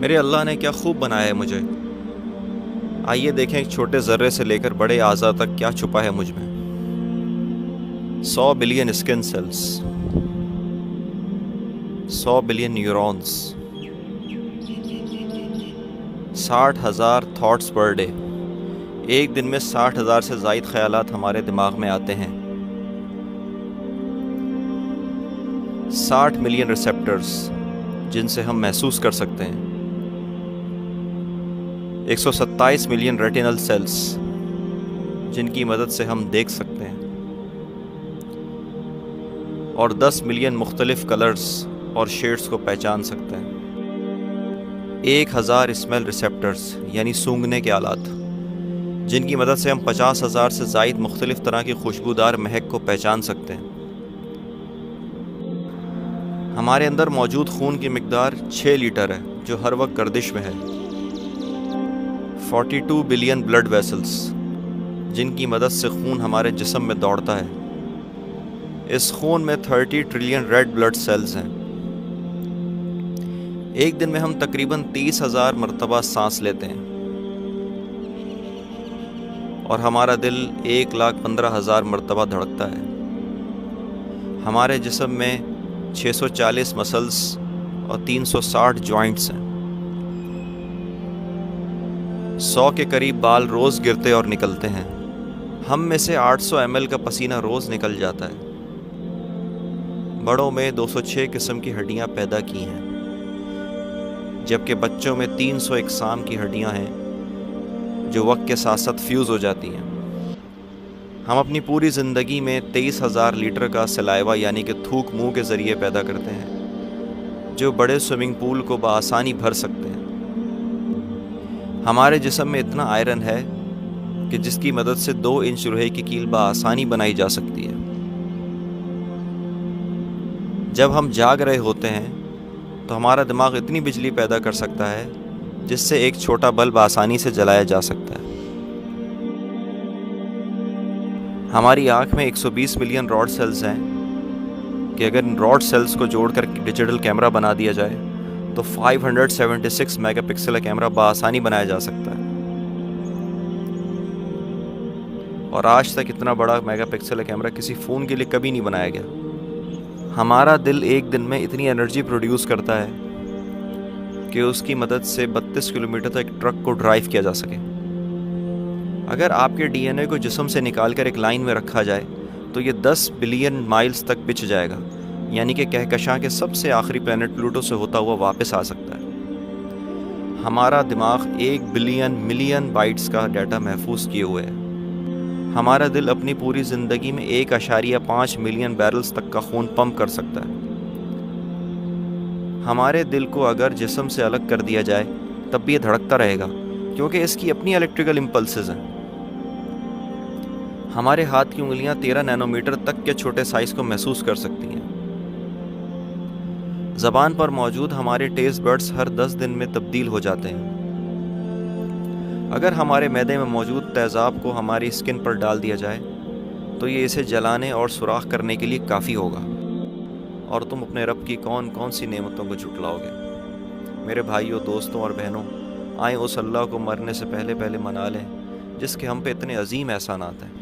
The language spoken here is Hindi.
मेरे अल्लाह ने क्या खूब बनाया है मुझे। आइए देखें एक छोटे ज़र्रे से लेकर बड़े आज़ा तक क्या छुपा है मुझ में। 100 billion skin cells, 100 billion neurons, 60,000 thoughts per day. एक दिन में 60,000 से ज़ायद ख्यालात हमारे दिमाग में आते हैं। 60 मिलियन रिसेप्टर्स जिनसे हम महसूस कर सकते हैं। 127 मिलियन रेटिनल सेल्स जिनकी मदद से हम देख सकते हैं। और 10 मिलियन मुख्तलिफ कलर्स और शेड्स को पहचान सकते हैं। 1000 स्मेल रिसेप्टर्स यानी सूंघने के आलात जिनकी मदद से हम 50,000 से ज़ायद मुख्तलिफ तरह की खुशबूदार महक को पहचान सकते हैं। हमारे अंदर मौजूद खून की मिकदार 6 लीटर है जो हर वक्त गर्दिश में है। 42 बिलियन ब्लड वेसल्स जिनकी मदद से खून हमारे जिस्म में दौड़ता है। इस खून में 30 ट्रिलियन रेड ब्लड सेल्स हैं। एक दिन में हम तकरीबन 30,000 मरतबा सांस लेते हैं और हमारा दिल 1,15,000 मरतबा धड़कता है। हमारे जिस्म में 640 मसल्स और 360 जॉइंट्स हैं। 100 के करीब बाल रोज़ गिरते और निकलते हैं। हम में से 800 ml का पसीना रोज़ निकल जाता है। बड़ों में 206 किस्म की हड्डियां पैदा की हैं, जबकि बच्चों में 300 इकसाम की हड्डियां हैं जो वक्त के साथ साथ फ्यूज़ हो जाती हैं। हम अपनी पूरी ज़िंदगी में 23,000 लीटर का सलाइवा यानी कि थूक मुंह के ज़रिए पैदा करते हैं, जो बड़े स्विमिंग पूल को बआसानी भर सकते हैं। हमारे जिस्म में इतना आयरन है कि जिसकी मदद से 2 इंच लोहे की कील बआसानी बनाई जा सकती है। जब हम जाग रहे होते हैं तो हमारा दिमाग इतनी बिजली पैदा कर सकता है जिससे एक छोटा बल्ब आसानी से जलाया जा सकता है। हमारी आँख में 120 मिलियन रॉड सेल्स हैं कि अगर इन रॉड सेल्स को जोड़कर डिजिटल कैमरा बना दिया जाए तो 576 मेगापिक्सल का कैमरा बआसानी बनाया जा सकता है। और आज तक इतना बड़ा मेगापिक्सल का कैमरा किसी फ़ोन के लिए कभी नहीं बनाया गया। हमारा दिल एक दिन में इतनी एनर्जी प्रोड्यूस करता है कि उसकी मदद से 32 किलोमीटर तक एक ट्रक को ड्राइव किया जा सके। अगर आपके डीएनए को जिस्म से निकालकर एक लाइन में रखा जाए तो ये 10 बिलियन माइल्स तक बिछ जाएगा, यानी कि कहकशां के सबसे आखिरी प्लैनेट प्लूटो से होता हुआ वापस आ सकता है। हमारा दिमाग 1 बिलियन मिलियन बाइट्स का डाटा महफूज किए हुए है। हमारा दिल अपनी पूरी ज़िंदगी में 1.5 मिलियन बैरल्स तक का खून पंप कर सकता है। हमारे दिल को अगर जिस्म से अलग कर दिया जाए तब भी ये धड़कता रहेगा, क्योंकि इसकी अपनी इलेक्ट्रिकल इम्पल्सेस हैं। हमारे हाथ की उंगलियां 13 नैनोमीटर तक के छोटे साइज़ को महसूस कर सकती हैं। ज़बान पर मौजूद हमारे टेस्ट बड्स हर 10 दिन में तब्दील हो जाते हैं। अगर हमारे मैदे में मौजूद तेज़ाब को हमारी स्किन पर डाल दिया जाए तो ये इसे जलाने और सुराख करने के लिए काफ़ी होगा। और तुम अपने रब की कौन कौन सी नेमतों को झुटलाओगे। मेरे भाइयों, दोस्तों और बहनों, आए उस अल्लाह को मरने से पहले पहले मना लें जिसके हम पे इतने अजीम एहसानात हैं।